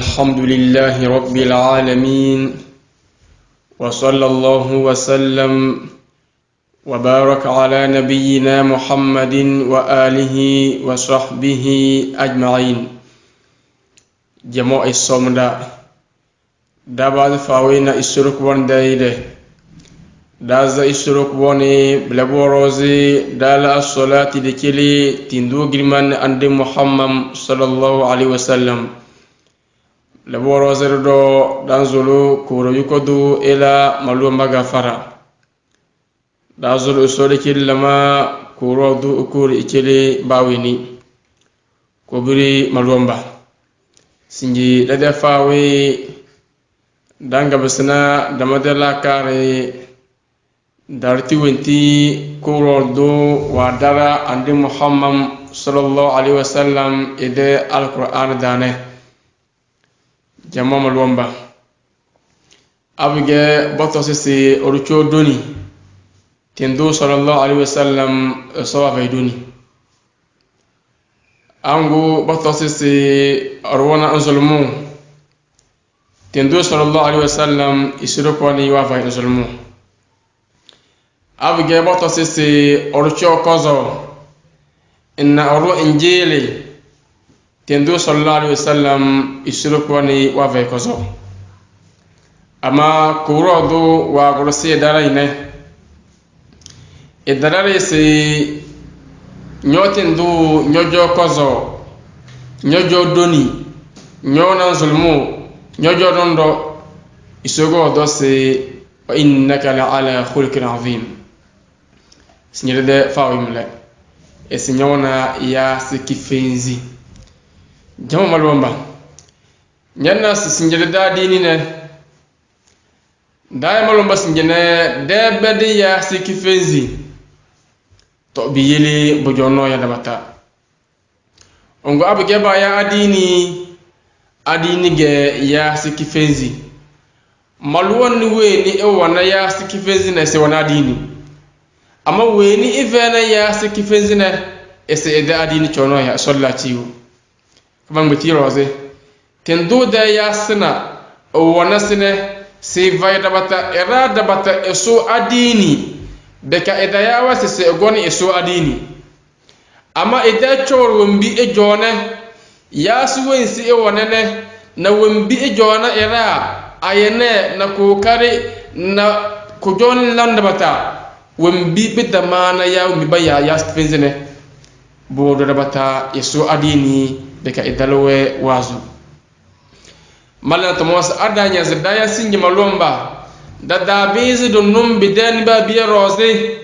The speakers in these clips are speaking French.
الحمد لله رب العالمين وصلى الله وسلم وبارك على نبينا محمد وآله وصحبه أجمعين. جماعة الصمد دابا فاوينا السرق وان دايده دازا السرق واني بلغوروزي دالا الصلاة دكيلي تندو جرمان عند محمد صلى الله عليه وسلم لغوروزي دو دانزلو كورو يكودو إلى ملوم بغفرة دازلو السرق لما كورو دو أكوري إكيلي باويني كوبري ملوم با سنجي لدى فاوي danga basna damadela kare darti wenti kuroldo wadara andi Muhammad sallallahu alaihi wasallam ide alquran dane jamma malwamba abige boto sisi orucho doni tendo sallallahu alaihi wasallam sawa faidoni angu boto sisi arwana anzulmu tendo sallallahu alaihi wasallam isirokoni wafa insulmu abge boto sisi orcho kozo inna oru injili tendo sallallahu alaihi wasallam isirokoni wafa kozo ama kurodo wa gorsi daraine edarare si nyotendu nyojo kozo nyojo doni nyona zulmu nyojo dondo isogo dose wa innaka la ala khulqin azim sinyede fawimle e sinyona ya sikifenzi jama malomba nyanna sinyede da dini ne da malomba sinyene de bedi ya sikifenzi to biyele bojono ya dabata ongo abge ba ya adini ge ya sikifenzi maluwan ni weni e wana ya sikifenzi na se wana adini ama weni ivena ya sikifenzi na ese eda adini chono ya sollatiwo kama ngati roze tendo da ya sina o wana sine se vaida bata erada bata eso adini beka eda ya wase se goni eso adini ama eda choro mbi e jone ya suwensi e wonene na wembi e jona era ayene na kokari na kujon landa bata wembi bidamana ya wembi baya ya stfenzene bodo rabata yeso adini beka idalowe wazu malana tomas adanya zidaya singi malomba dada bezi do numbi den ba biya rose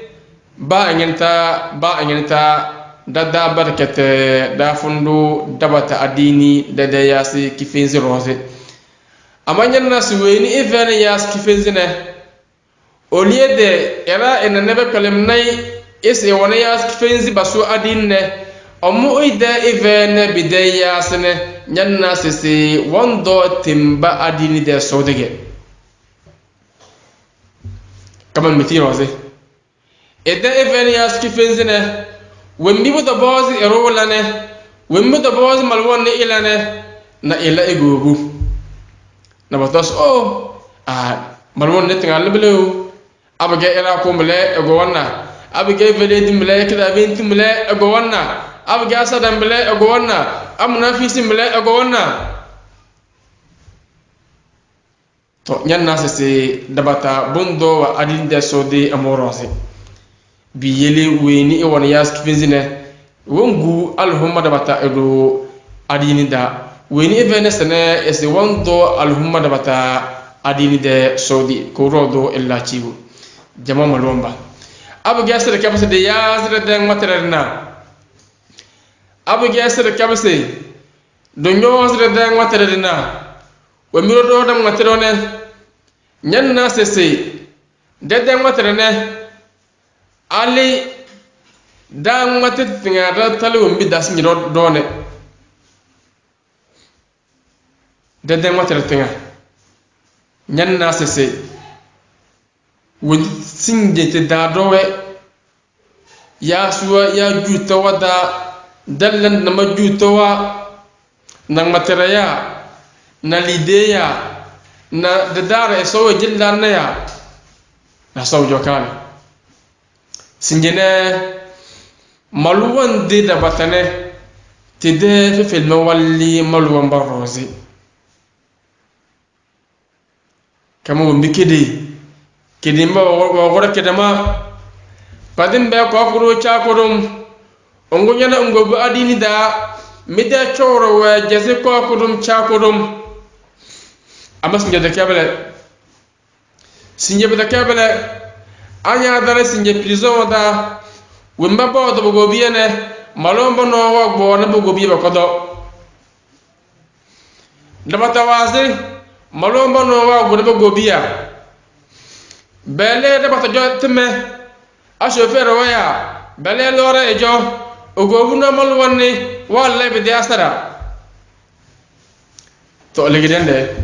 ba angenta dada barkete da fundu dabata adini dada yasi kifenzi rose amanyan nasu weni evene yas kifenzi ne oliede era ena nebe kalemnai ese wana yas kifenzi basu adini ne omu ide evene bide yasne nyanna sisi wando timba adini de sodege kama miti rose ede evene yas kifenzi ne wembi bu da bozi erolane wembi da bozi malwon ne ilane na ila egogu na batos malwon ne tingal belu abage era ko mele ego wana abage vele dimle kida binti mele ego wana abage asada mele ego wana amna fisi mele ego wana to nyanna se dabata bondo wa adinde sodi amorose biyele weni e wona yas kifenzine wongu alhumma dabata edo adini da weni e venesene ese wondo alhumma dabata adini de sodi ko rodo ella ciwu jama malomba abu gasere kabase de yazre de materna abu gasere kabase do nyozre de materna we miro do dam materone nyanna sese de materne ali dan matet tinga talu mbi das ni done de matet tinga nyanna sese won sinje te da dowe ya suwa ya juta wada dallan na majuta wa nang materaya na lideya na dadara so jillar na ya na so jokal sinjene maluwan de da batane tide fi filme walli maluwan barrozi kama wumbi kidi mba wogora kidama padin be ko kuro cha kurum ongo nyana ongo bu adini da mida choro wa jaze ko kurum cha kurum amas nge da kabele sinje be da kabele anya dara sinje prison da wumba bo do go biene malombo no wo bo na bo go biye ko do dabata wazi malombo no wo bo go biya bele dabata jotteme a chauffeur waya bele lore ejo ogobu no mal wonni walla be diasara to legidende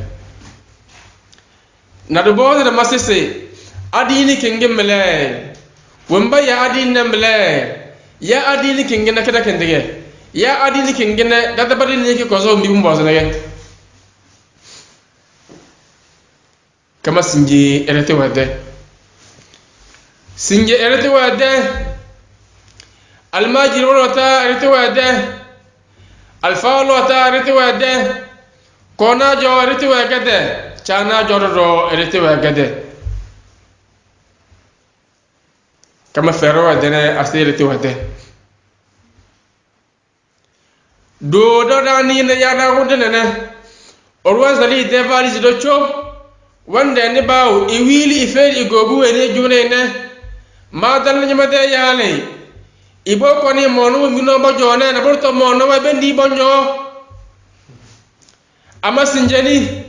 na do bodo de masese adini kenge mele wamba ya adini mele ya adini kenge na kada kendege ya adini kenge na dada bari ne ke kozo mi bumbo zanege kama sinji erete wade sinje erete wade almajir wata erete wade alfalo wata erete wade kona jo erete wade chana jororo erete wade kama fero wade ne asere erete wade do dani ne yada wudene ne orwa zali devali zido chop wanda ne bawo iwili iferi igobu ene june ne ma dal nyama de yale ibo ko ni monu mino bo jone na burto mono wa bendi bonyo ama sinjeni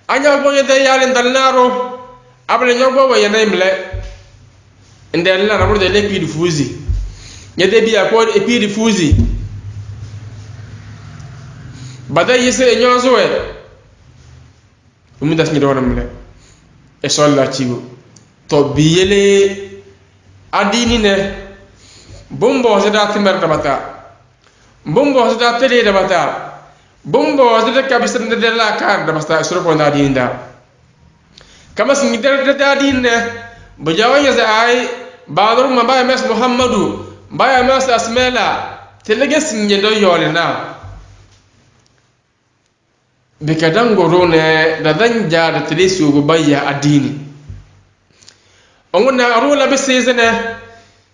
anya bo de yale dalnaro abale nyogo wa yana imle ndel na burdo le pi fuzi nyede biya ko e pi fuzi bada yise nyozo we umidas ni do namle e solla ciwo to biyele adini ne bombo zada timer da bata bombo zada tele da bata bombo zada kabisar da la kar da basta suru ko na adini da kama sin da adini ne bajawa ya ai badur ma ba mes muhammadu ba mes asmela telege sin do yole na bikadan goro ne da danja da tele su go bayya adini onguna arula be sezene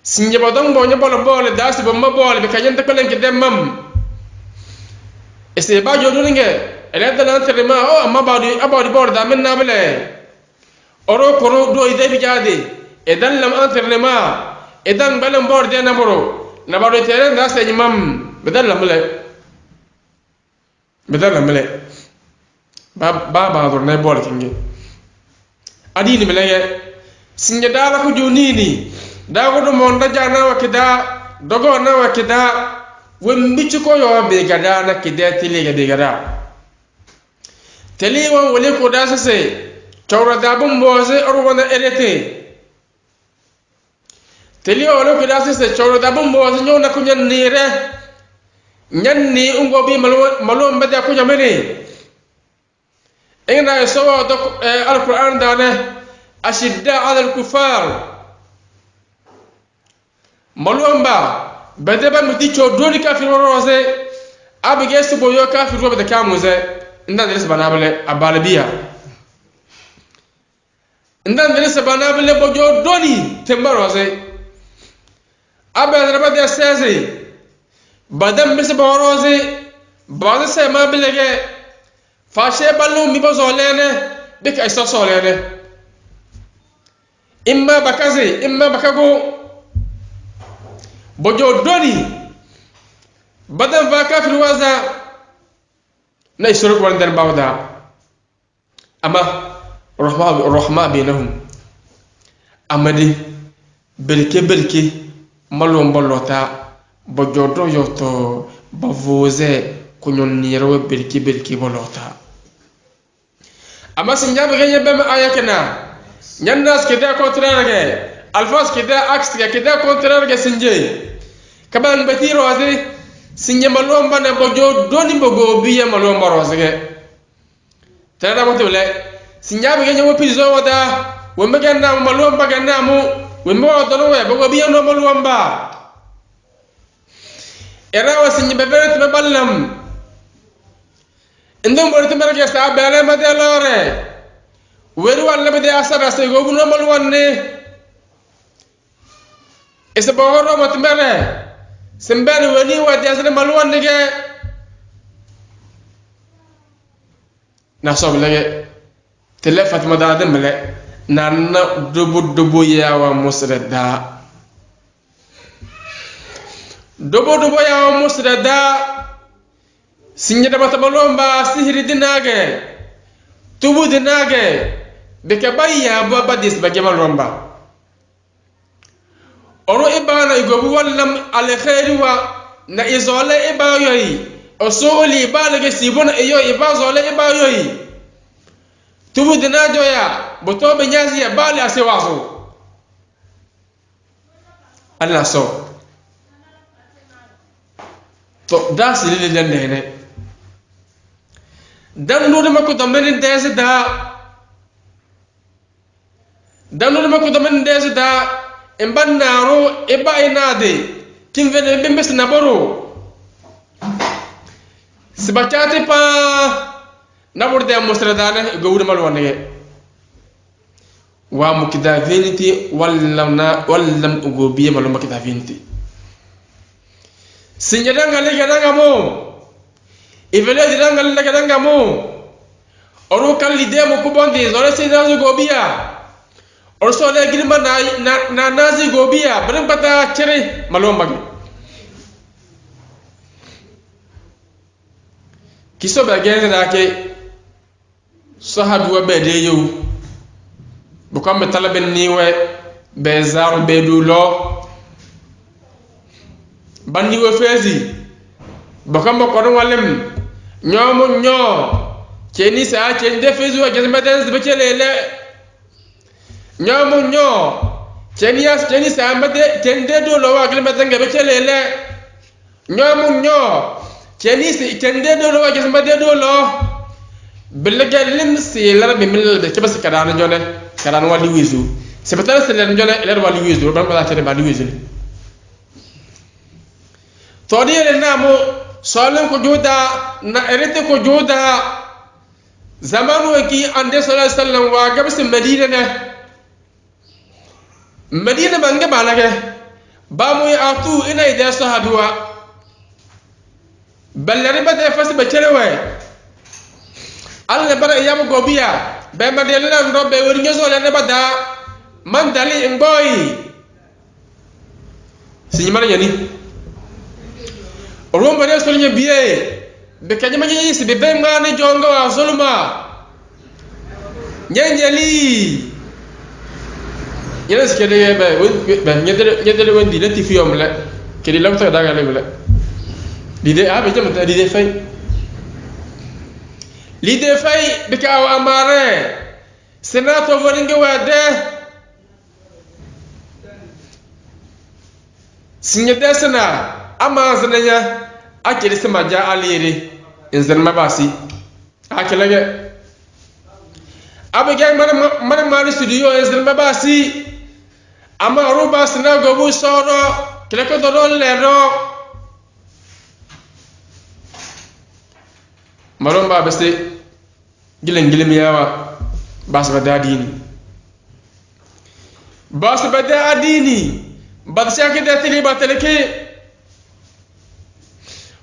sinje bodon bonyo bolo dasi bomma bolo be kanyanta kolen ke demam ese ba jodo nge ele da nan terima o amma abadi bolo da men nabele oro koro do ide bi jade edan lam anternema edan balam bor de namoro na bado teren da se imam bedal lamle ba do ne bolo kinge adini meleye sinje dala ko jonini da ko do mon da jana wa kida dogo na wa kida wembi ci ko yo be gada na kida tele ga be gada tele won wole ko da sase tawra da bum boze or wona erete tele wole ko da sase tawra da bum boze nyona ko nyan nire nyanni ungo bi malo mbada ko nyamene ina so do alquran da ne ashidda ala al-kufar malumba badaba muticho doni kafir rose abige su boyo kafir robe da kamuze indan dele banabale abalabiya indan dele banabale bojo doni temba rose abada rabada seze badam bis borose bada se mabilege fashe ballu mi bozolene bika isa solene imma bakaze imma bakago bojo doni badan va kafir waza na isuru wandar bawda ama rahma bainahum amadi belke malom bolota bojo do yoto bavoze kunyon niro belke bolota ama sinjabe ganye bam ayakana nyannas kida contraire ge alfas kida axe kida contraire ge sinje kaban batiro azi sinye malomba na bojo doni bogo biya malomba rosege tada mo tole sinya be nyawo pizo wada wembe ganna malomba ganna mu wembe wadono we bogo biya no malomba era wa sinye be beret be ballam indom borite merge sa bele madelore weru walla be de asara se go bu no malwanne ese bogoro matmere sembere wani wadi asana malwan nige na soblege telefat madade mele nanna dobo yawa musrada dobo yawa musrada sinyada matabalomba sihiri dinage tubu dinage beke bayya baba dis bagema lomba oro ibana igobu wallam al khairi wa na izole ibayoyi osoli balage sibona eyo ibazole ibayoyi tubu dinajo ya botobe nyazi ya bali asewaso Allah so to das lele nene dan no de mako domen dese da dan no de mako domen dese da embannaro eba inade kim vene bembe snaboro sibachate pa naburde mostradane gowde malwonde wa mukida veniti wallam ugo biye malum mukida veniti sinyadanga lega mo ivele diranga lega mo oru kalide mo kubondi zore sinazo go biya orso le girma na nazi gobiya brin bata chere malomba kiso ba gene da ke sahabu wa bede yo bu kam talaben niwe be zaru be dulo bandi we fezi bu kam ko don walem nyomo nyo cheni sa chen de fezu wa gene den be chelele nyamu nyo cheni samade tende do lo wa gilma tanga be chelele nyamu nyo tende do lo wa gilma de do lo billaga lim si lar be mil be kebas kadana jone kadana wali wizu se betala se lar jone lar wali wizu ban ko tere wali wizu to dire namo solen ko joda na erete ko joda zamanu ki ande sallallahu alaihi wasallam wa gabs madina ne madina bange balage bamu atu ina ida sahabiwa ballari bade fasi be cerewe alla bara yam gobiya be madela ndo be wori nyoso le ne bada man dali ngoy sinyi mara yani romba ne so nye biye be kanyama nyi si be ngane jonga wa zulma nyenyeli yele skede be nyedere wendi lati fiyom la kedi lamta daga le la lide abe jamata lide fay be ka wa amare senato voringe wade sinyede sana ama zananya akiri sama ja aliri inzan mabasi akilage abe gang mana mari studio inzan mabasi ama ruba sina gobu soro kileko dodol lero maromba beste gilen yawa basba dadini badshaki datili bateleke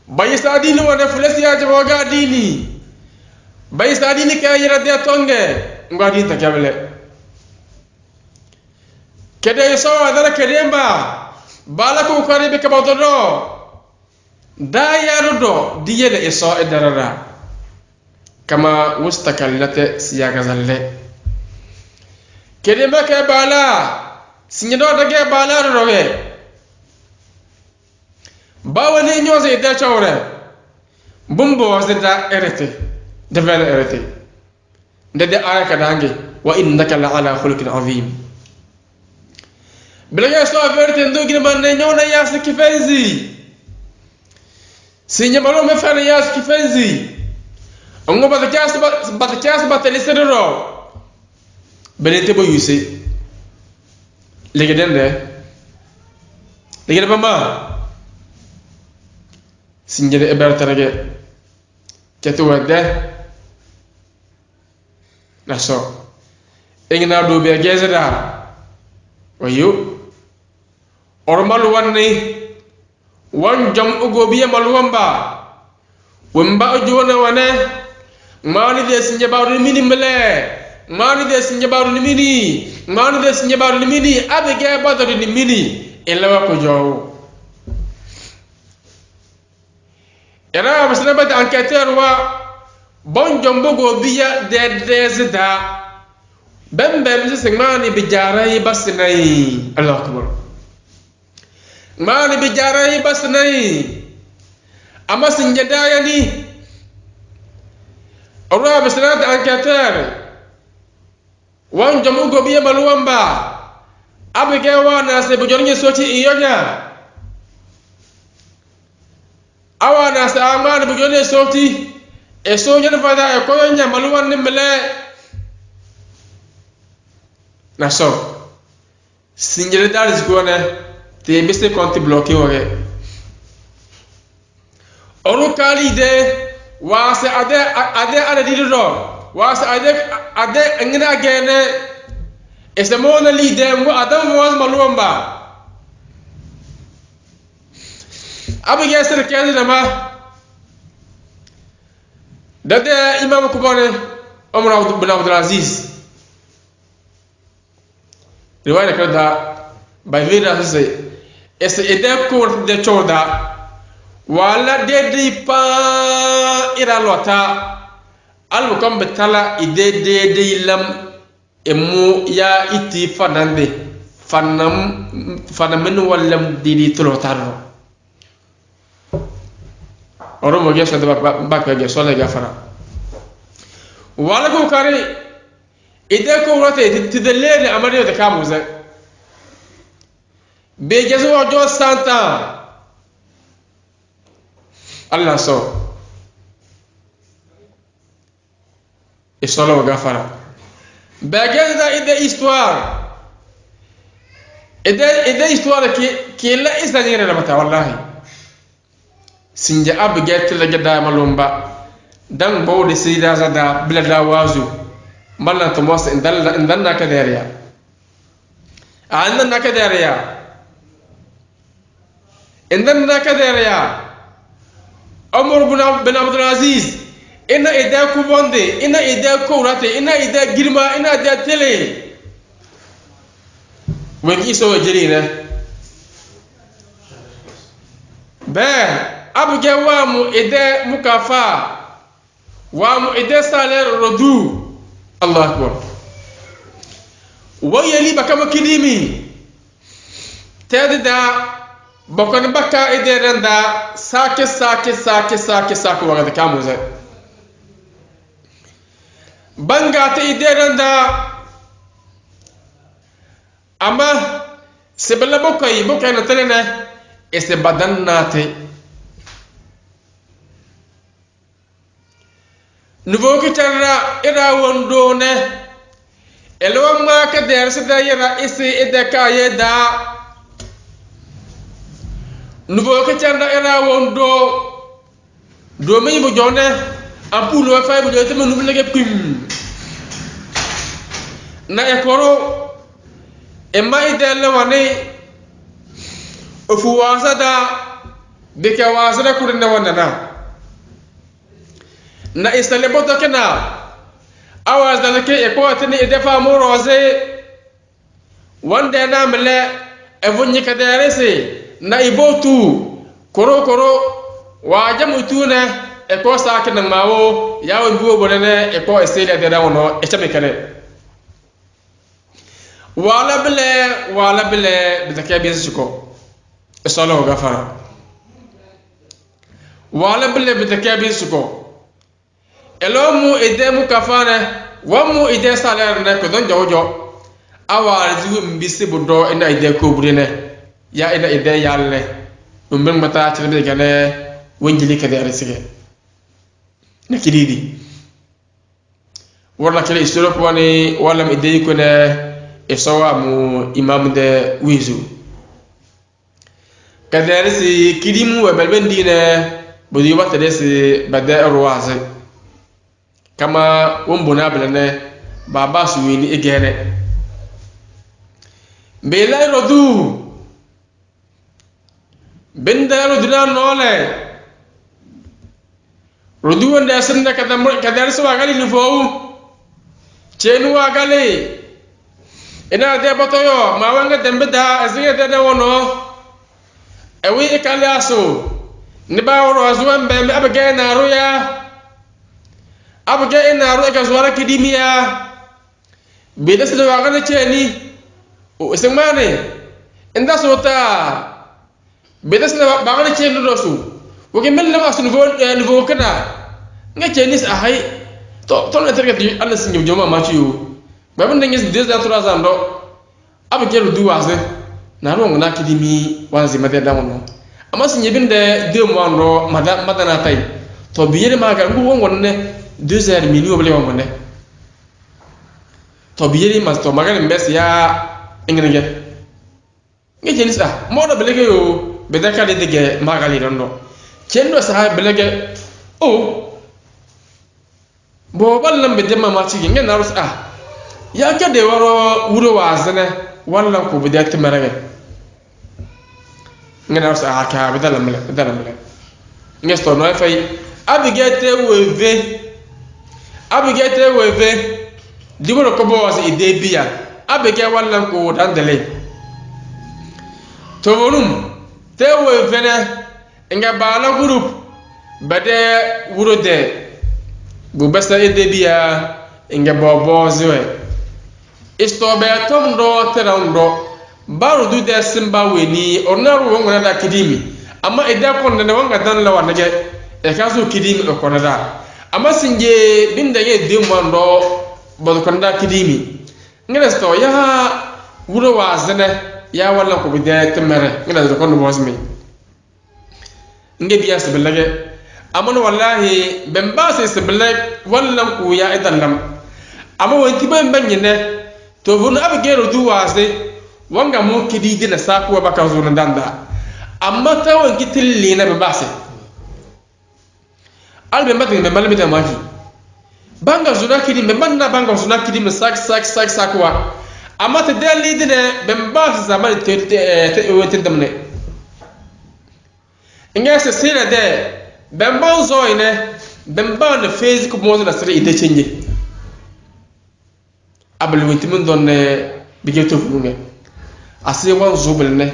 bayisa adini wana fulasi ya jawaga adini bayisa adini kayira de tonge ngadi takabele kede iso adara kedemba bala ko karibe ka bawdodo dayarudo diyele iso edarara kama mustakallate siyaga zalle kedemba ka bala sinyedo dage bala rowe bawani nyoze da chawre bumbo wasita erete devela erete ndede ayaka dange wa innaka la ala khuluqin azim bilaga so verite ndogina banne nyona yas kifenzi Sinye malo me fana yas kifenzi. Ongo batakas batelisedero. Benete bo yuse. Legedende. Legede mama. Sinye de ebertarage. Ketu wede. Naso. Engina do be gezeda. Wayo. Ormalu wanni. Wan jam ugo biya maluamba wemba ojona wane mani de sinje bawru mini mele mani de sinje bawru mini mani de sinje bawru mini abege badru ni mini elawa ko jowo era basna bad enquêteur wa bon jombo go biya de desda bembem se mani bi jaray basnay allah akbar mani bi jaray basnay ama sinjadaya ni ora bisnat enquêteur wan jamu go biya maluamba abige wana se bujornye soti iyonya awana sa amana bujornye soti e sonya na fada e koyonya maluwan nimle naso sinjere dal zgone te biste konti bloqué wore oru kali de wase ade dido wase ade ngina gene esemona li de mo adam was maluamba abige ser kene dama dade imam kubane Omar bin Abdul Aziz riwaya kada by vida se ese ede ko de choda wala de pa ira lota almu kam betala ide de lam emu ya iti fanande fanam wallam didi tulotaro oro mo geso de ba ge so le gafara wala ko kare ide ko rote ti de lene amari de kamuze be jesu ojo santa Allah so e solo gafara bagenda ide histoire ide histoire ki la isanire la mata wallahi sinja abget la gada malumba dan bawde sida zada bilada wazu mallan to mos indalla kadariya anna kadariya indalla kadariya Omar bin Abdul Aziz ina ida ku bonde ina ida ko rate ina ida girma ina ida tele weki so jirina ba abu jawamu ida mukafa wa mu ida salar rodu Allah akbar wayeli bakama kidimi tadda bakon baka ide randa sake wagada kamuze banga ta ide randa ama sebala bokai na telena ese badanna te nuvo ki tarra ira wondo ne elo ma ka der se da yara ese ide ka yeda nuvo ke chanda era wondo do me bu jone ampul wa fay bu jote me nubu lege pim na e koro e mai delle wane o fu wasada de ke wasada kurinde wonana na istale boto kena awaz dalake e ko tani e defa mo rose wonde na mele e vunni kaderese na ibotu koro wajamu tuna e ko saake na mawo yawo duwo bonene e ko esele de dawono e chamekane wala bile bitake biziko e solo gafara wala bile bitake biziko elomu edemu kafana wamu ide salaire ne ko don jojo awar ziwu mbisi budo ina ide ko burene ya ina ide yalle umben mata chirbe gane wanjili kade arisige na kididi warna kele istoro wani wala mi dey ko ne esawa mu imam de wizu kade arisi kidimu wa balben dine bodi wata desi bada ruwaze kama wombona blane baba suwini igene belay rodu benda roduna nole rodu wanda sanda kadar so agali nufo chenu agali ina de batoyo mawanga dembeda aziga de wono ewi ikalaso ni bawro azwan be abage na ruya abage na ruya ka zuwara kidimiya bedas de wagana cheni o ismane inda sota bedas na bagana cheni dosu woge mel na asu niveau kana nga cheni sa hay to na terga Allah sin joma ma ciyo babun ngis 2 ans 3 ans do abage lu duwaze na rongo na kidimi wanzi mate da wono amma sin yebin de 2 mois ro madana tay to biyere maga ngu wongon ne 2 heures minuit obele wongon ne to biyere mas to maga mbes ya ingene nge jenis modo belege yo bedaka de dege maga li rondo kendo sa belege o bo ballam be demma ma ci nge narus ya ke de waro wuro wazane wallan ko be de timarabe nge narus ka be dalamle nge sto no fay abigete weve diboro ko bo wasi ide biya abege wallan ko dandale to volum te weve ne nga bala group bade wuro de bu besta ide biya nga bobo zwe isto be tom do terando baru du de simba weni onaru wonga da kidimi amma ida kon ne wonga dan la wanage e kaso kidimi e konada amma sinje binda ye demando bodo konda kidimi ngere sto ya wuro wazene ya wala ko bi de temere ngere do kondo bosmi nge biya sebelage amon wallahi bemba se sebelag wala ko ya idanlam amma wanti ben banyene to vun abgero duwase wanga mo kididi na sakuwa baka zo na danda amma ta wanki tilli na babase albe mbatin be malbe ta maki banga zuna kidi be manna banga zuna kidi me sakuwa amma ta dalli dine be mbase zaman te wotin damne ingase sira de be mbanzo ine be mbane phase ko mo na sira ide chenje abul witimun donne bigeto fununge ase wan zubul ne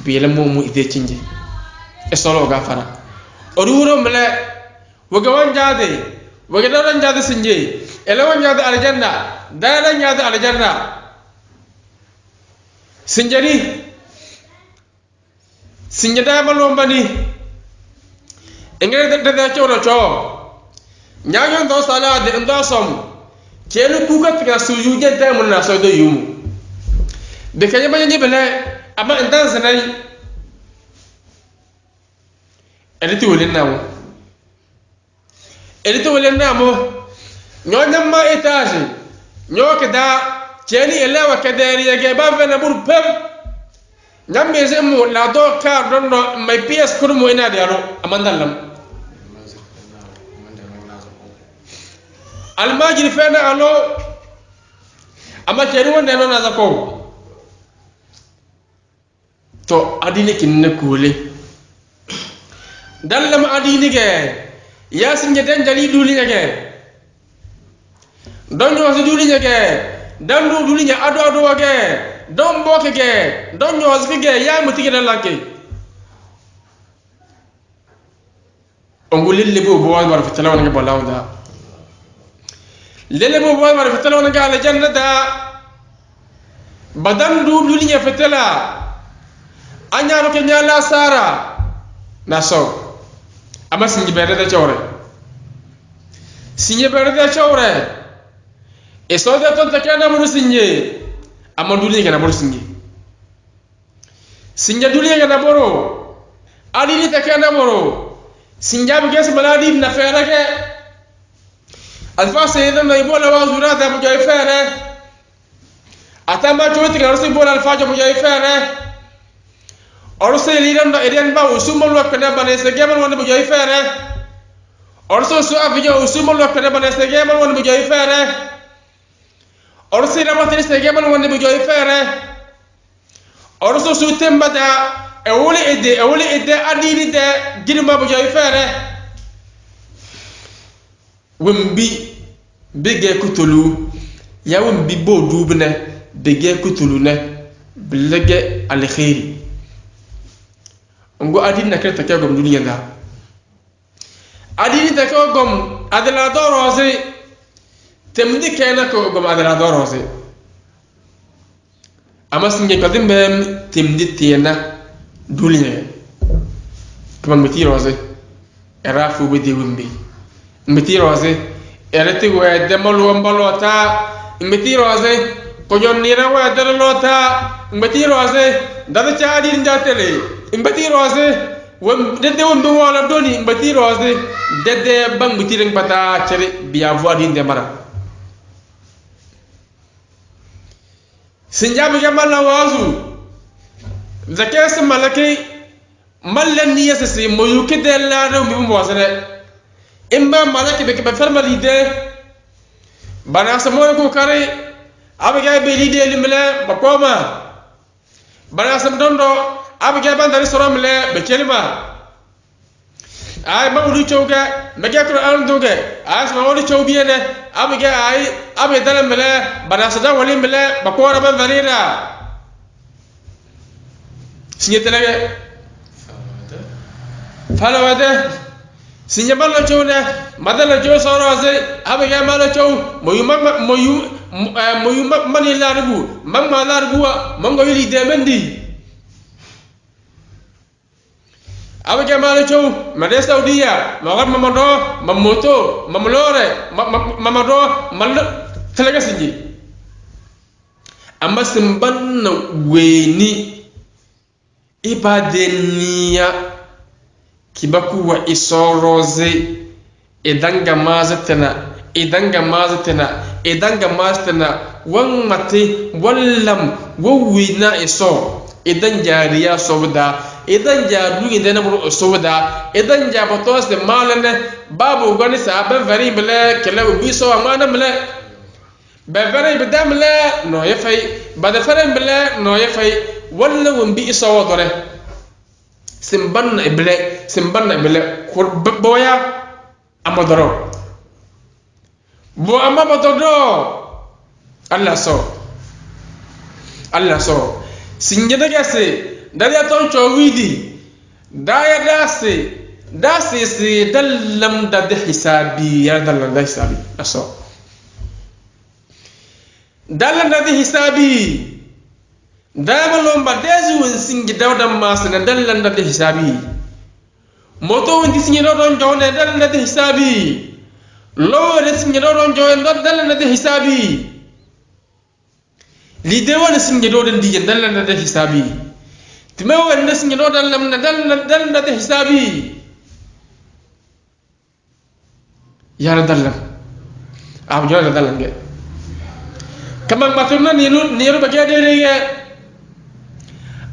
biyele momu ide chinje e solo gafara oruro mele waga wan jade sinje ele wan jade aljanna dala jade aljanna sinje da malombani engere da choro cho nyanyo ndo sala de ndo som kelu kuka tika sujuje da mun na so do yumu de kanya banya bele ama ndan sanai editi wolen namo nyonya ma etage nyoke da cheni elewa kaderi yage ba vena bur pem nyambe zemu la do ka dondo mai ps kurmo ina da yaro amandallam almajiri fena alo ama cheni wonde no na zako to adini kinne kule dallam adini ge yasin je den jali duli ge donyo si duli ge dandu duli ge ado ge don boke ge donyo si ge ya mutike dalanke ongulille bo war fitala wona ge bolawda lele bo war fitala wona ge ala jannata badan duli ge fitala anya ke nyala sara naso ama sinji bere da chawre e so da ton takana muru sinje ama duli ngana muru sinje duli ngana boro ali ni takana moro sinjabi ges maladi na fere ke alfa sayyidam na ibola wa zura da mujay fere atamba choti ga rasul bola alfa jo mujay fere orso liram da eden ba usumul wa kana bane se gemal wona mujay fere orso su afijo usumul wa kana bane se gemal wona mujay fere orso ramati se gemal wona mujay fere orso su tembada ewuli ide adini de girma bu joy fere wembi bege kutulu ya wembi bo dubne bege kutulu ne bilege al khair ngo adini na kreta ke gom duniya da adini de ko gom adala do rose temdi kena ko gom adala do rose amas nge kadim bem temdi tiena dulinya kama meti rose era fu be de wimbi meti rose era ti we de malu mbalota meti rose ko jonnira we de lota meti rose dada chaadi njatele meti rose wem de wimbi wala doni meti rose de bang meti ring pata chere biya voadi de mara sinjabi jamala wazu zakes malaki mallan ni yassi moyuki de la do mi mo wasane imba malaki be fermali de bana samo ko kare abiga be lide limle bakoma bana sam dondo abiga bandari soromle be kelima ay mawdu chowga mega ko an doge as mawdu chowbiene abiga ay abiga dalamle bana sada wali mle bakora bandarira signetele fala wada signé balla ciowne madala ciw soroze abiga mala ciw moyu mani larbu mamma larbuwa mango yili demendi abiga mala ciw made saudiya magam mamado mamoto mamlore mamado mal talaga sinji amma simbanna weni ibadeniya kibaku wa isoroze idanga mazatana wan mate wallam wawina iso idan jariya sobda idan jadu idan buru sobda idan jabatos de malane babu gani saban vari bele kele biso amana bele bevere bidamle no yefay badafare bele no yefay walla wambi isawa dore simbanna ibele boya amadoro bo amadoro Allah so sinjeda gase dariya ton chowidi daya dase se dallam da hisabi ya dallam da hisabi aso dallam da hisabi dama lomba dezu won singi dawda masna dallan da hisabi moto won singi don jone dallan da hisabi lo re singi don jone dallan da hisabi li de won singi don di dallan da hisabi time won singi don dallan da hisabi ya dallan am jone dallan ge kamang matuna niru bagade re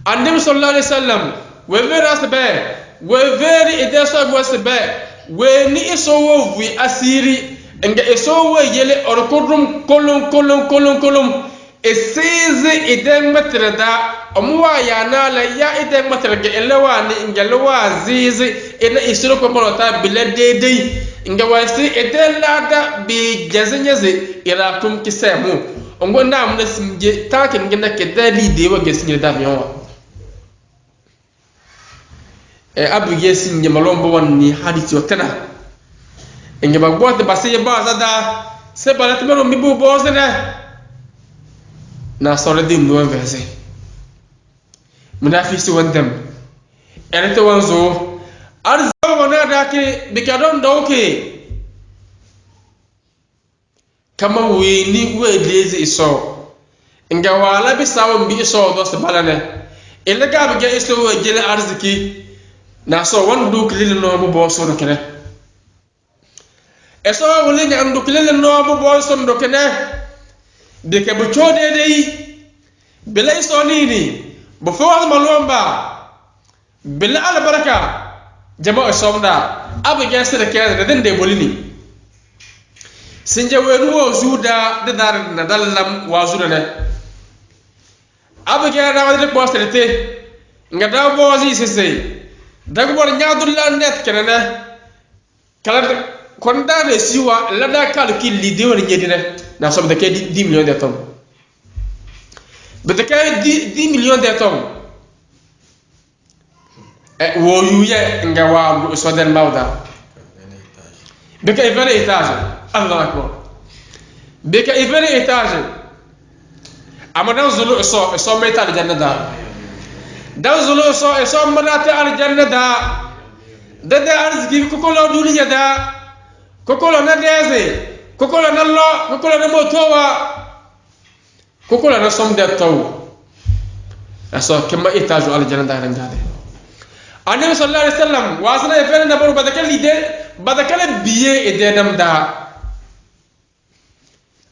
Annabi sallallahu alaihi wasallam we very asbe we very idesa wasbe we ni iso wo vi asiri nga iso wo yele or kolum esize idem matrada amwa ya nala ya idem matraga elewa ni ngelewa zizi ina isiro ko molota biladede nga wasi idelada bi jazenyaze irakum kisemu ongo nam na sinje takin ngenda kedali dewa gesinye davion abu yesin nyamalombo wani hadisi wakana inge bagbote basiye bazada se balatmero mibu bozena na sore dim no verse munafisi wandam erete wanzo arzo wana dake bikadon doke kama weni wedezi iso inga wala bisawo bi iso do se balane ilaga bige iso wejele arziki na so wan du klil no mo bo so do kene e so woni nya andu klil no mo bo so do kene de ke bu chode dei belay so ni bo fo ma lomba bil al baraka jama'a somda abu gese da kene da den de bolini sinje wenu wo zuda de dar na dallam wa zuda ne abu gere da wadde bo strete nga da bo zi sese daga bor nyaadul la net kenene kala kon da de siwa la da calcul li de woni nyedine na somme de 10 millions de tonnes be de 10 millions de tonnes e wo yuye nga wa so den mawda be ka evere étage Allah akbar be ka evere étage amadan zulu so meta de jannada dan zulu so manata al jannada da arziki kokolo duniya da kokolo na deze kokolo na lo kokolo na motowa kokolo na somde taw aso kema étage al jannada ngade annabi sallallahu alaihi wasallam wasna efere na boru badakal biye edenam da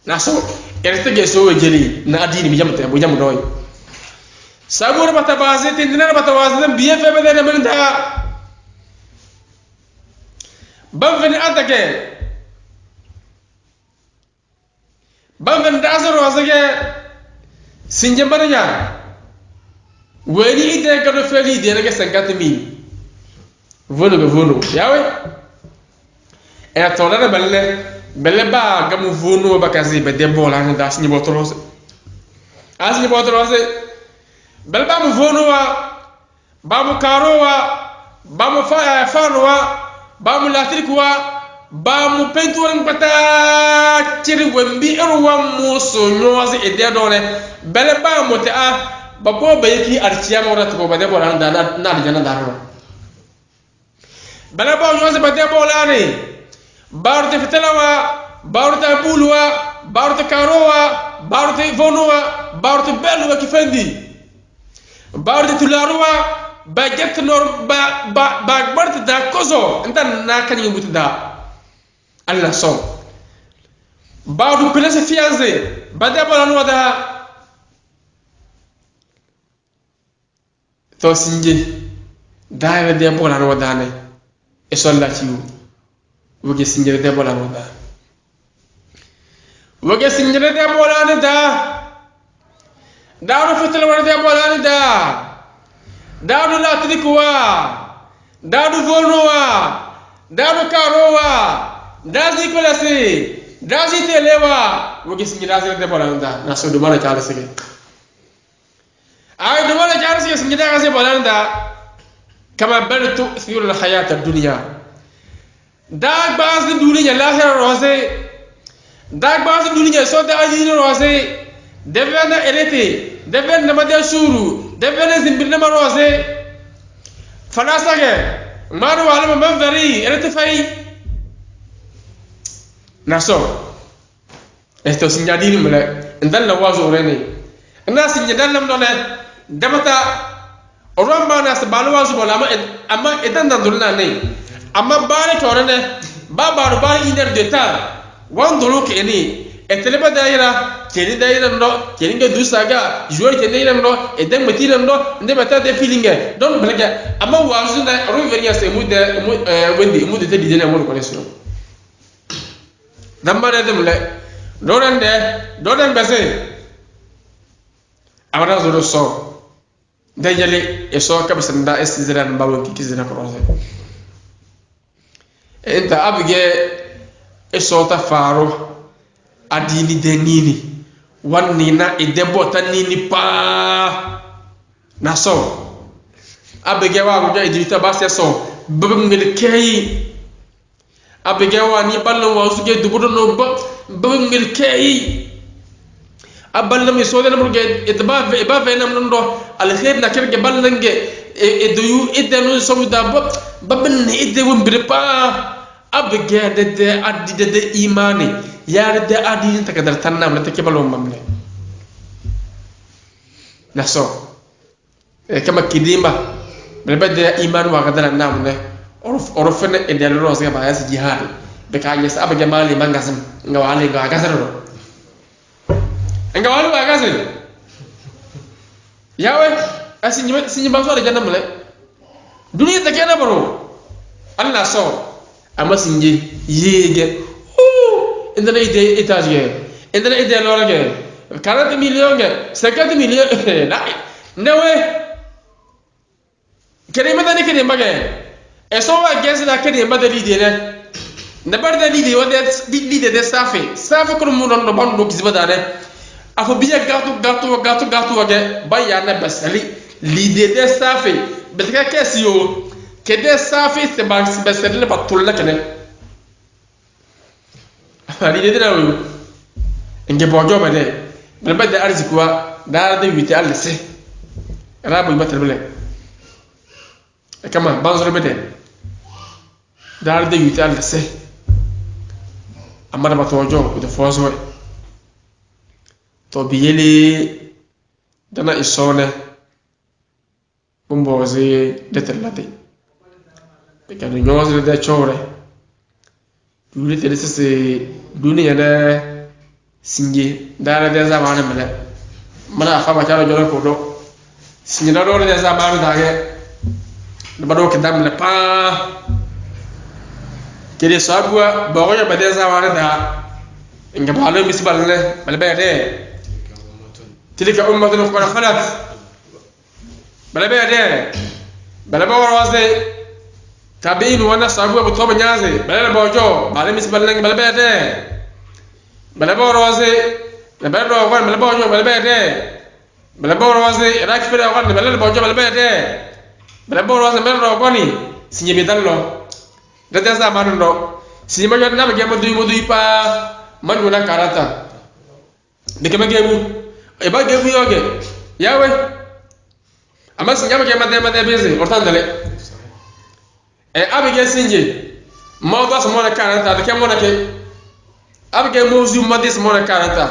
naso ertege so jeli na adini mi jamta bu jam doy sabur bata baze tindina bata waze biye fe bedena men da baveni atake baven dazaro azage sinje baranya weni ide ka do feli de rege 50000 vono yawe e tonara belle ba gamu vono bakazi be debola ni das ni botrose asni botrose bel ba mu vono wa ba mu karo wa ba mu fano wa ba mu latrik wa ba mu penturan pata ciri wembi erwa mu so nyozi e de dole bel ba mu ta babo bayki arciya mo rat ko ba debola na jana daro bel ba nyozi ba debola ni barute fitelawa barute bulwa barute karowa barute vonowa barute belwa kifendi barute tularuwa ba jet nor ba barute da kozo ndan na kanyi butuda Allah so barute place fiancé ba debola no da to sinje daawe debola no da ne e sollati woge sinjere de bola no da woge sinjere de bola no da daru fitel wala de bola no da daru la trikwa daru volnowa daru karowa dazi kolase dazi telewa woge sinjere de bola no da na so do mala kala sege ay do mala kala sege sinjere de bola no da kama bal tu'thiru al hayat ad dunya dag bas dunia lahir rose dag bas dunia so da ajini rose devena elete devena madya suru devena zimbirna rose fanasage maru wala manveri elete fai naso esto signadini mele ndalla wazo rene na signadallam dole damata oramba nas balu wazo bola amma edan dandulna ne amma bare torane baba ro ba iner de ta wandolo ke ni eteleba daira keni daira no keni ga dusaga joueur ke daira no eden matira no nde mata de feeling don blaga amma wazu na ro venia se mude wendi mude te didene mo ko leso dambare dem le doran bese amara zo so dajale e so ka bisanda estiziran bawo kizina ko rose enta abige esota faro adini denini wanni na idebota nini pa naso abige wa go idita basse so babngel kay abige wa ni ballo wa suge dubudo no babngel kay aballam mi sodana mo ge itba ba fe nam ndo al khair na kirge ballange e doyu idenu so da babben idde wombire pa abge de addi de imani yaade de addi ta kadar tannam la take balom mamle naso e kama kidimba bede iman wa gadana namne orofene e del rose ga bayas jihad be ka nyes abaga mali mangasam nga wali nga gasaro nga wali wa gasel yawe sinyi ba so da janam le duniya ta kena baro Allah so amma sinji yege indana ide etaje indana ide lorage 40 millions ge 50 millions la ndawe kene madani kene mage eso wa gese da kene madani de ne na barda lide wonde lide de safi ko mu don do bando kisba ne afo biya gatu wage baya na basali lide de safi betka kesio kede safi se basali ba tulla kene lide de rawu nge bojo bade bade arzikuwa da da wite allese rabu matrbele kama banzoro bede da da wite allese amara batojo de fozo to biyele dana isone bombozi deterlate e kan nyozo de chore duli tele se duniya na singe dara de zamana mala mana fama tara jolo ko do singe do de zamana dage do bado ke dam le pa kede sabwa ba ko ba de zamana da inga balo misbal le bal ba de tilka ummatun qad khalat bal ba de bal ba warase tabiin wana sabwa bu toba nyaase bal ba jo bal misbal le bal ba de bala ba rose la ba ro wan bala ba jo bala ba de bala ba rose rak fere wan bala ba jo bala ba de bala ba rose bala ro goni sinye bi dallo da da za manu ndo sinye ma jot na ba gemo du pa man wona karata de kema gemu e ba gemu yoge yawe amma sinye ma gema de beze ortandale e abige sinje mo ba so mo na karata de kemo na ke abge mozu madis mona 40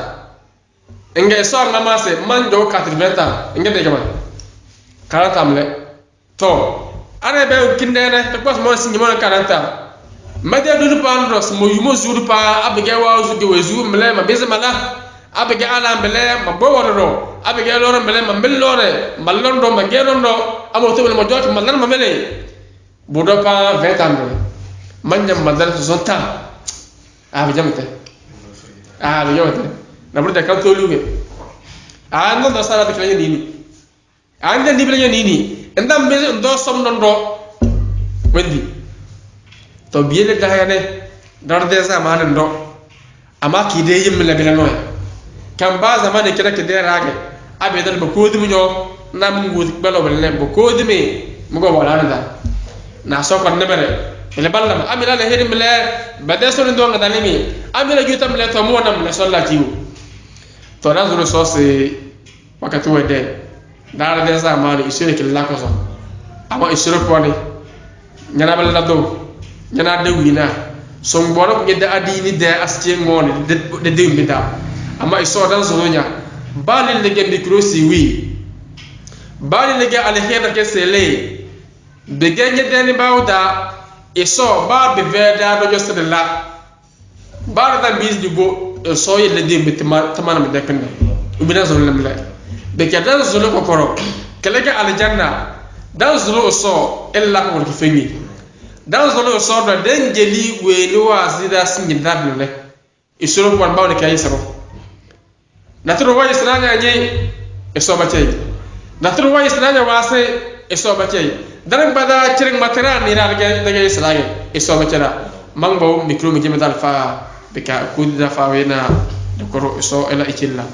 nge so ngamase manjo 80 nge de gama 40 amle to are be kindene to pas mo singi mona 40 made du pandros mo yumo zuru pa abge wa zu ge wezu mle ma beze mala abge ala mle ma bo woro abge loro mle ma mbel lore mallondo ma gerondo amo to mo jot ma nan ma mele bodo pa 20 amle manyam madal 60 ans jamte lo yote na bude kan to luge ando do sala de nini ande ni bele nini ndam be ndo som ndo wendi to biele da yane dar de zaman ndo ama ki de yim le bele noy kam ba zaman ke da ke de rage abe dar ba ko dum nyo nam ngu belo bele ba ko dum mu go wala na so ko ne bere ele ballam amila le hedim le badeso ndo nga danimi amila jutam le to mo nam le sallatiwo to razuro so se wakati wede dara de zamani isire ke la ko so ama isire ko ni nyana bal la do nyana de wina so ngoro ko gedda adini de astie ngoni de mbita ama iso dan so nya balil le gendi krosi wi balil le ge ale heda ke sele de genye deni bawda iso ba be veda do joste de la ba da bis du bo so ye le dembe tamana me dekne ubina zo lam la be ke dan zo ko koro kele ke al janna dan zo so illa ko ko fengi dan zo so do den jeli we ni wazida singi dabne iso ko ba ne kay sabo natro wa isnanya nyi iso ba tay natro wa isnanya wase iso ba tay darang bada ciring matera ni na daga islage iso matera mangbo mikro mi jemedal fa bika kudda fa wena dokoro iso ela ikilla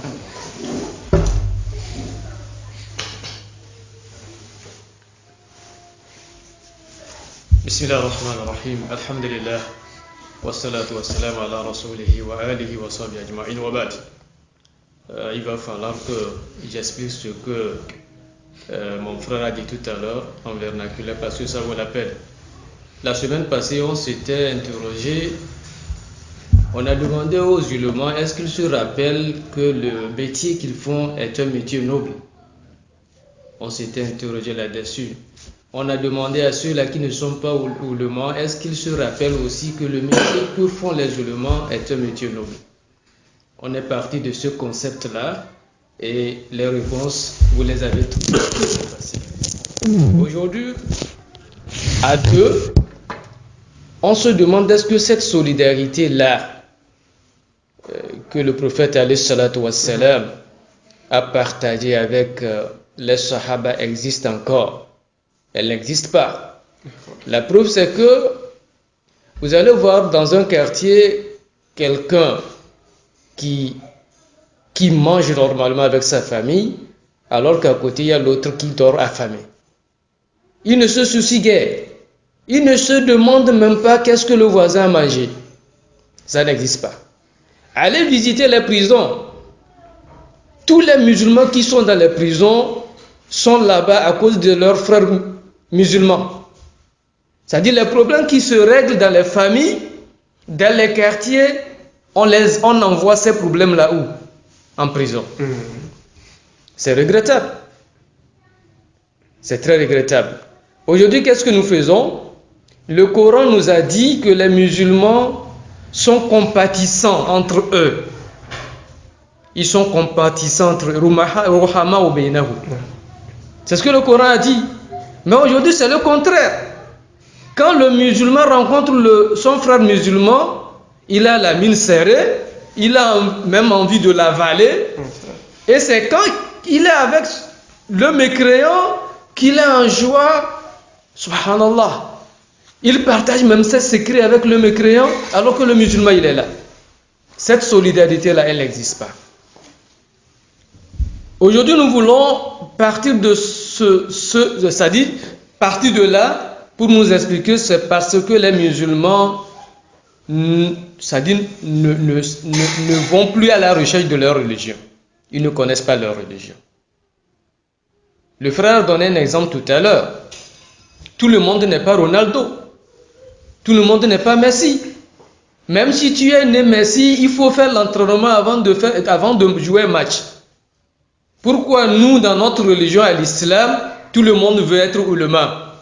bismillahir rahmanir rahim alhamdulillah wassalatu wassalamu ala rasulihi wa alihi wa sahbihi ajma'in wa ba'd il va falloir que j'explique ce que mon frère a dit tout à l'heure en vernaculaire parce que ça vaut la peine. La semaine passée, on s'était interrogé, on a demandé aux musulmans est-ce qu'ils se rappellent que le métier qu'ils font est un métier noble. On s'était interrogé là-dessus. On a demandé à ceux-là qui ne sont pas oulémas, est-ce qu'ils se rappellent aussi que le métier que font les oulémas est un métier noble? On est parti de ce concept-là et les réponses, vous les avez trouvées faciles. Aujourd'hui, à deux, on se demande est-ce que cette solidarité-là que le prophète alayhi salatu wassalam a partagée avec les sahaba existe encore? Elle n'existe pas. La preuve, c'est que vous allez voir dans un quartier quelqu'un qui mange normalement avec sa famille, alors qu'à côté, il y a l'autre qui dort affamé. Il ne se soucie guère. Il ne se demande même pas qu'est-ce que le voisin a mangé. Ça n'existe pas. Allez visiter les prisons. Tous les musulmans qui sont dans les prisons sont là-bas à cause de leurs frères musulmans. C'est-à-dire les problèmes qui se règlent dans les familles, dans les quartiers, on envoie ces problèmes-là où? En prison. C'est regrettable. C'est très regrettable. Aujourd'hui, qu'est-ce que nous faisons? Le Coran nous a dit que les musulmans sont compatissants entre eux. Ils sont compatissants entre eux. C'est ce que le Coran a dit. Mais aujourd'hui, c'est le contraire. Quand le musulman rencontre son frère musulman, il a la mine serrée, il a même envie de l'avaler. Et c'est quand il est avec le mécréant qu'il est en joie. Subhanallah. Il partage même ses secrets avec le mécréant alors que le musulman il est là. Cette solidarité-là, elle n'existe pas. Aujourd'hui, nous voulons partir de c'est-à-dire partir de là pour nous expliquer c'est parce que les musulmans c'est-à-dire ne vont plus à la recherche de leur religion. Ils ne connaissent pas leur religion. Le frère a donné un exemple tout à l'heure. Tout le monde n'est pas Ronaldo. Tout le monde n'est pas Messi. Même si tu es né Messi, il faut faire l'entraînement avant de jouer un match. Pourquoi nous, dans notre religion à l'islam, tout le monde veut être ulama?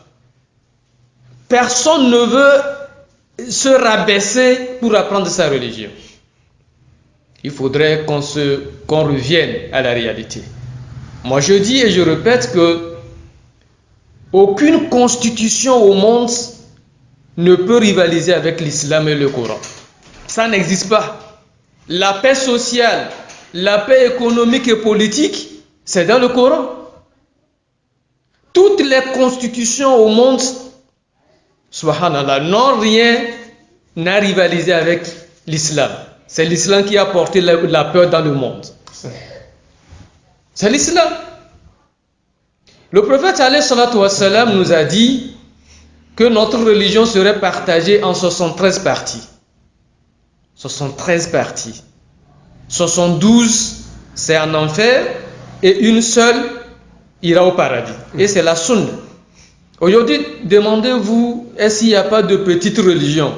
Personne ne veut se rabaisser pour apprendre sa religion. Il faudrait qu'on revienne à la réalité. Moi je dis et je répète que aucune constitution au monde ne peut rivaliser avec l'islam et le Coran. Ça n'existe pas. La paix sociale, la paix économique et politique, c'est dans le Coran. Toutes les constitutions au monde, subhanallah, n'ont rien à rivaliser avec l'islam. C'est l'islam qui a porté la peur dans le monde. C'est l'islam. Le prophète alayhi salatu wassalam nous a dit que notre religion serait partagée en 73 parties. 73 parties. 72 c'est en enfer et une seule ira au paradis. Et c'est la sunna. Aujourd'hui, demandez-vous, est-ce qu'il n'y a pas de petite religion?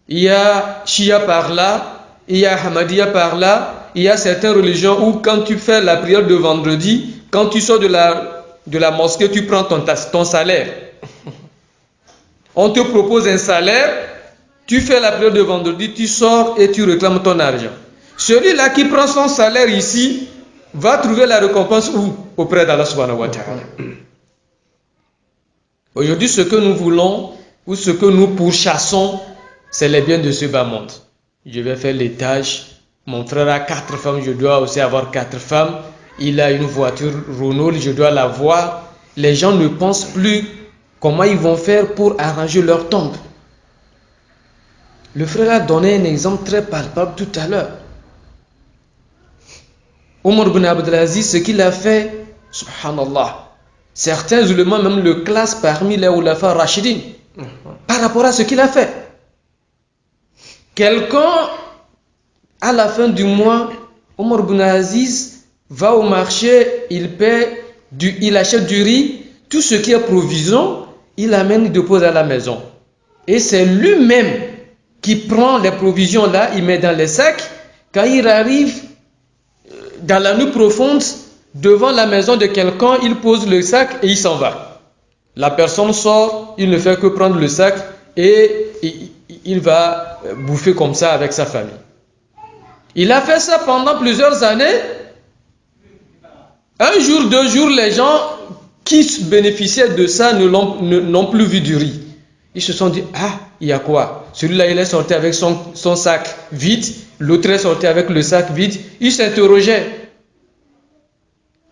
Il y a Shia par là, il y a Ahmadiyya par là, il y a certaines religions où quand tu fais la prière de vendredi, quand tu sors de la mosquée, tu prends ton salaire. On te propose un salaire, tu fais la prière de vendredi, tu sors et tu réclames ton argent. Celui-là qui prend son salaire ici, va trouver la récompense où? Auprès d'Allah subhanahu wa ta'ala. Aujourd'hui, ce que nous voulons, ou ce que nous pourchassons, c'est les biens de ce bas monde. Je vais faire les tâches. Mon frère a 4 femmes, je dois aussi avoir 4 femmes. Il a une voiture Renault, je dois l'avoir. Les gens ne pensent plus comment ils vont faire pour arranger leur tombe. Le frère a donné un exemple très palpable tout à l'heure. Omar ibn Abdelaziz, ce qu'il a fait, subhanallah, certains ulémas même le classent parmi les Oulafa Rachidin par rapport à ce qu'il a fait. Quelqu'un, à la fin du mois, Omar ibn Aziz va au marché, il achète du riz, tout ce qui est provision, il amène, il dépose à la maison. Et c'est lui-même qui prend les provisions là, il met dans les sacs. Quand il arrive dans la nuit profonde, devant la maison de quelqu'un, il pose le sac et il s'en va. La personne sort, il ne fait que prendre le sac et il va bouffer comme ça avec sa famille. Il a fait ça pendant plusieurs années. Un jour, 2 jours, les gens qui bénéficiaient de ça n'ont plus vu du riz. Ils se sont dit, ah, il y a quoi? Celui-là, il est sorti avec son sac vide, l'autre est sorti avec le sac vide. Ils s'interrogeaient.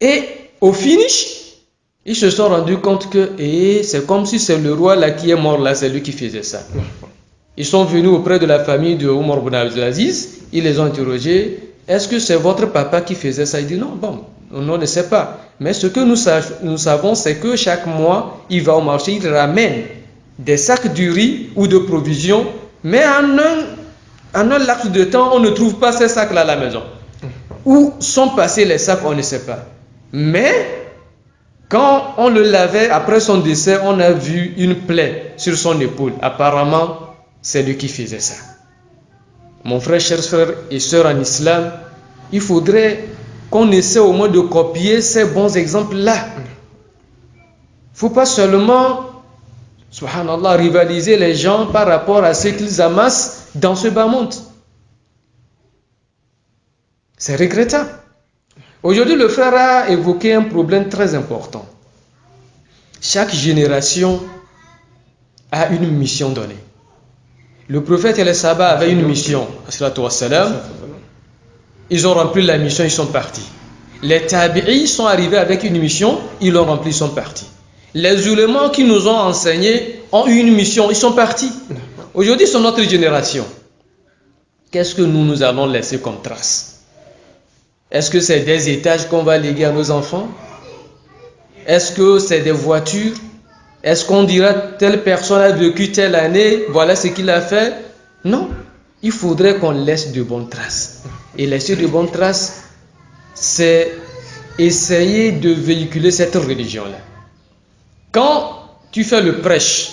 Et au finish, ils se sont rendus compte que c'est comme si c'est le roi là qui est mort là, c'est lui qui faisait ça. Ils sont venus auprès de la famille de Omar ibn Abdelaziz, ils les ont interrogés. Est-ce que c'est votre papa qui faisait ça? Il dit non, bon, on ne sait pas. Mais ce que nous savons, c'est que chaque mois, il va au marché, il ramène des sacs de riz ou de provisions, mais en un laps de temps, on ne trouve pas ces sacs-là à la maison. Où sont passés les sacs, on ne sait pas. Mais quand on le lavait après son décès, on a vu une plaie sur son épaule. Apparemment, c'est lui qui faisait ça. Mon frère, chers frères et sœurs en islam, il faudrait qu'on essaie au moins de copier ces bons exemples-là. Il ne faut pas seulement, subhanallah, rivaliser les gens par rapport à ce qu'ils amassent dans ce bas monde. C'est regrettable. Aujourd'hui, le frère a évoqué un problème très important. Chaque génération a une mission donnée. Le prophète et les sahabas avaient une mission. Ils ont rempli la mission, ils sont partis. Les tabi'is sont arrivés avec une mission, ils l'ont remplie, ils sont partis. Les ulémas qui nous ont enseigné ont eu une mission, ils sont partis. Aujourd'hui, c'est notre génération. Qu'est-ce que nous allons laisser comme trace? Est-ce que c'est des étages qu'on va léguer à nos enfants? Est-ce que c'est des voitures? Est-ce qu'on dira telle personne a vécu telle année, voilà ce qu'il a fait? Non, il faudrait qu'on laisse de bonnes traces. Et laisser de bonnes traces, c'est essayer de véhiculer cette religion-là. Quand tu fais le prêche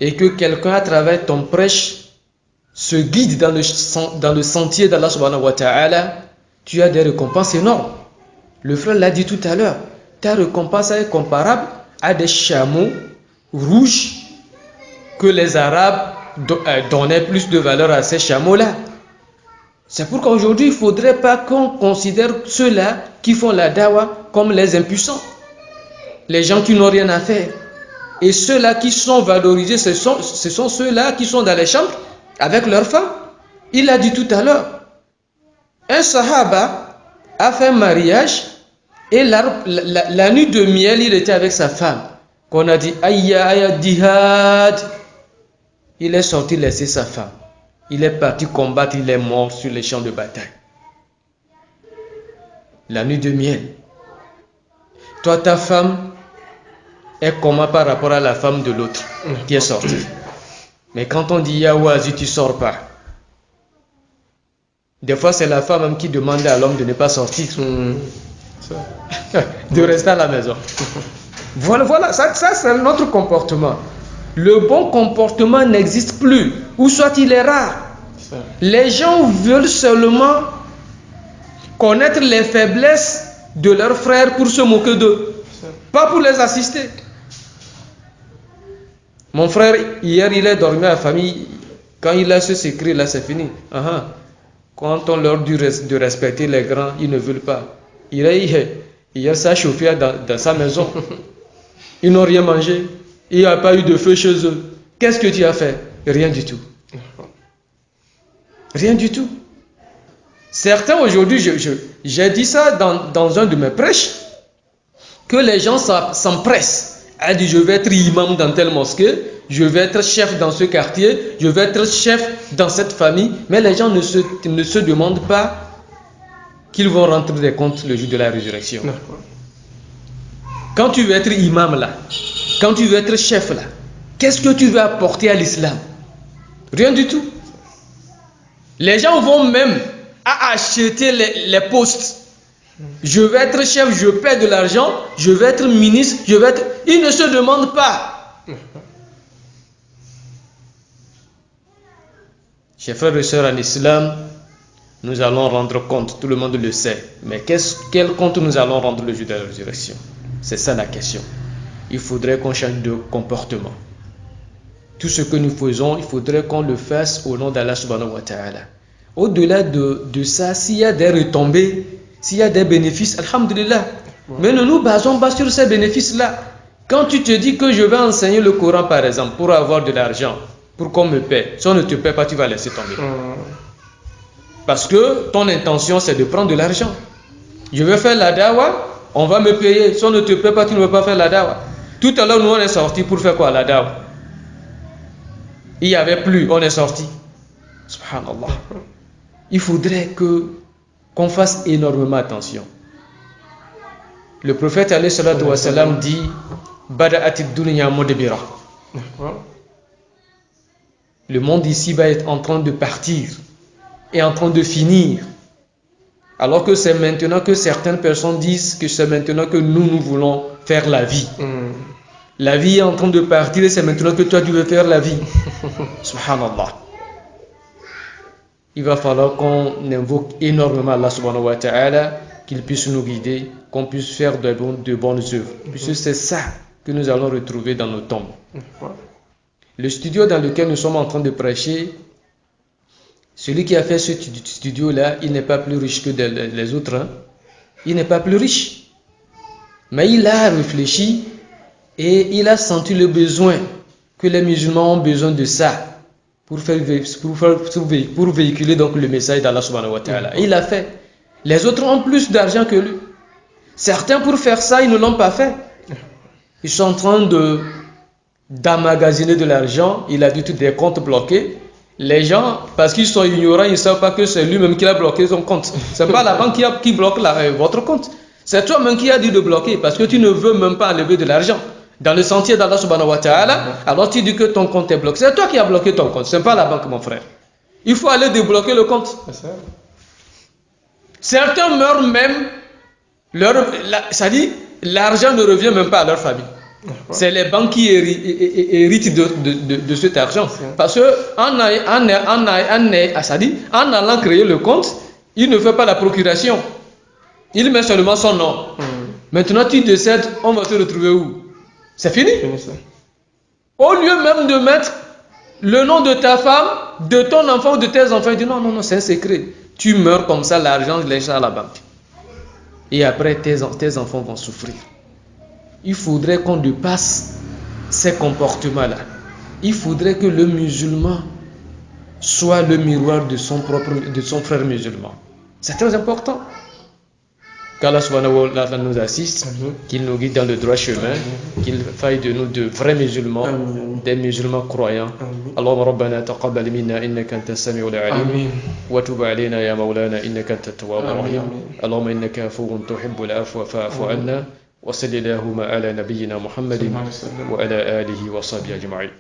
et que quelqu'un à travers ton prêche se guide dans le sentier d'Allah subhanahu wa ta'ala, tu as des récompenses énormes. Le frère l'a dit tout à l'heure, ta récompense est comparable à des chameaux rouges que les Arabes donnaient plus de valeur à ces chameaux-là. C'est pourquoi aujourd'hui, il ne faudrait pas qu'on considère ceux-là qui font la dawa comme les impuissants, les gens qui n'ont rien à faire. Et ceux-là qui sont valorisés, ce sont ceux-là qui sont dans les chambres avec leurs femmes. Il l'a dit tout à l'heure. Un sahaba a fait un mariage et la nuit de miel, il était avec sa femme. Qu'on a dit, aïe, dihad. Il est sorti laisser sa femme. Il est parti combattre, il est mort sur les champs de bataille. La nuit de miel. Toi, ta femme est comment par rapport à la femme de l'autre qui est sortie? Mais quand on dit Yawazi, tu ne sors pas. Des fois, c'est la femme même qui demande à l'homme de ne pas sortir. De rester à la maison. Voilà, ça c'est notre comportement. Le bon comportement n'existe plus, ou soit il est rare. Les gens veulent seulement connaître les faiblesses de leurs frères pour se moquer d'eux, pas pour les assister. Mon frère, hier, il est dormi à la famille. Quand il a ce secret là, c'est fini. Quand on leur dit de respecter les grands, ils ne veulent pas. Hier, ça a chauffé dans sa maison. Ils n'ont rien mangé. Il n'y a pas eu de feu chez eux. Qu'est-ce que tu as fait? Rien du tout. Rien du tout. Certains aujourd'hui, j'ai dit ça dans un de mes prêches, que les gens s'empressent. Elle dit, je vais être imam dans telle mosquée, je vais être chef dans ce quartier, je vais être chef dans cette famille. Mais les gens ne se demandent pas qu'ils vont rentrer des comptes le jour de la résurrection. Quand tu veux être imam là, quand tu veux être chef là, qu'est-ce que tu veux apporter à l'islam? Rien du tout. Les gens vont même à acheter les postes. Je vais être chef, je paie de l'argent, je vais être ministre, Ils ne se demandent pas. Chers frères et sœurs en islam, nous allons rendre compte, tout le monde le sait. Mais quel compte nous allons rendre le jour de la résurrection? C'est ça la question. il faudrait qu'on change de comportement. Tout ce que nous faisons, il faudrait qu'on le fasse au nom d'Allah subhanahu wa ta'ala. Au-delà de ça, s'il y a des retombées, s'il y a des bénéfices, alhamdulillah. Mais ne nous basons pas sur ces bénéfices-là. Quand tu te dis que je vais enseigner le Coran par exemple, pour avoir de l'argent, pour qu'on me paie, si on ne te paie pas, tu vas laisser tomber. Parce que ton intention c'est de prendre de l'argent. Je vais faire la dawa, on va me payer. Si on ne te paie pas, tu ne veux pas faire la dawa. Tout à l'heure, nous on est sortis pour faire quoi, la dawa? Il n'y avait plus, on est sortis. Subhanallah. Il faudrait qu'on fasse énormément attention. Le prophète alayhi salatu wa salam dit Bada'atid dunya mudbira. Le monde ici va être en train de partir et en train de finir. Alors que c'est maintenant que certaines personnes disent que c'est maintenant que nous voulons faire la vie. La vie est en train de partir et c'est maintenant que toi tu veux faire la vie. Subhanallah. Il va falloir qu'on invoque énormément Allah subhanahu wa ta'ala, qu'il puisse nous guider, qu'on puisse faire de bonnes œuvres. Puisque c'est ça que nous allons retrouver dans nos tombes. Le studio dans lequel nous sommes en train de prêcher, celui qui a fait ce studio-là, il n'est pas plus riche que les autres. Hein? Il n'est pas plus riche. Mais il a réfléchi et il a senti le besoin que les musulmans ont besoin de ça pour véhiculer donc le message d'Allah subhanahu wa ta'ala. Il l'a fait. Les autres ont plus d'argent que lui. Certains pour faire ça, ils ne l'ont pas fait. Ils sont en train d'emmagasiner de l'argent. Il a du tout des comptes bloqués. Les gens, parce qu'ils sont ignorants, ils ne savent pas que c'est lui-même qui a bloqué son compte. Ce n'est pas la banque qui bloque votre compte. C'est toi-même qui as dit de bloquer parce que tu ne veux même pas enlever de l'argent dans le sentier d'Allah subhanahu wa ta'ala. Alors tu dis que ton compte est bloqué. C'est toi qui as bloqué ton compte. Ce n'est pas la banque, mon frère. Il faut aller débloquer le compte. Certains meurent même, c'est-à-dire l'argent ne revient même pas à leur famille. C'est les banques qui héritent de cet argent. Parce qu'en allant créer le compte, il ne fait pas la procuration. Il met seulement son nom. Maintenant tu décèdes, on va se retrouver où? C'est fini. Au lieu même de mettre le nom de ta femme, de ton enfant ou de tes enfants, il dit non, c'est un secret. Tu meurs comme ça, l'argent laisse à la banque. Et après, tes enfants vont souffrir. Il faudrait qu'on dépasse ces comportements-là. Il faudrait que le musulman soit le miroir de son frère musulman. C'est très important. Qu'Allah subhanahu wa ta'ala nous assiste, qu'il nous guide dans le droit chemin, qu'il fasse de nous de vrais musulmans, des musulmans croyants. Allahumma rabbana taqabbal minna innaka antas samiul alim wa tub alayna ya maulana innaka antat tawwabur rahim. Allahumma innaka afuwwun tuhibbul afwa fa'fu anna wa sallallahu ala nabiyyina Muhammadin wa ala alihi wa sahbihi ajma'in.